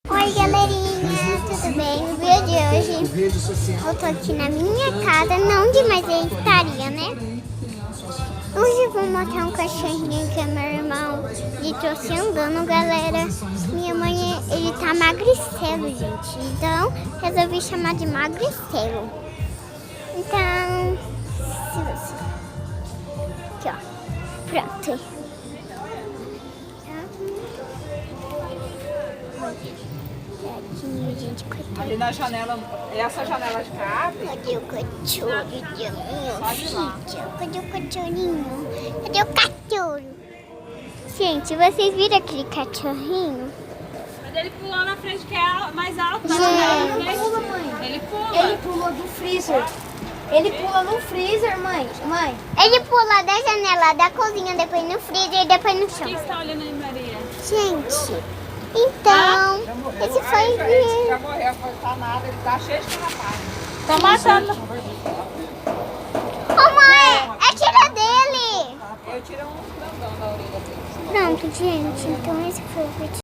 Oi galerinha, tudo bem? No vídeo de hoje eu tô aqui na minha casa, não de mais vegetariana, né? Hoje eu vou mostrar um cachorrinho que é meu irmão de trouxe andando, galera. Minha mãe, ele tá magricelo, gente. Então resolvi chamar de magricelo. Então, aqui ó, pronto. Aqui, gente, coitado. Ali na janela, essa janela de cá abre. Cadê o cachorrinho? Pode ir lá. Cadê o cachorrinho? Cadê o cachorro? Gente, vocês viram aquele cachorrinho? Mas ele pulou na frente que é mais alta. Gente. Ele pula, mãe. Ele pula. Ele pulou do freezer. Ele pula no freezer, mãe. Mãe. Ele pula da janela da cozinha, depois no freezer e depois no O que chão. você está olhando aí, Maria? Gente, então, esse foi o vídeo. Já morreu, não tá nada, ele tá cheio de carrapato. Estão matando. Ô mãe, é tira dele. Eu tirei um grandão da orelha dele. Pronto, gente, então esse foi o vídeo.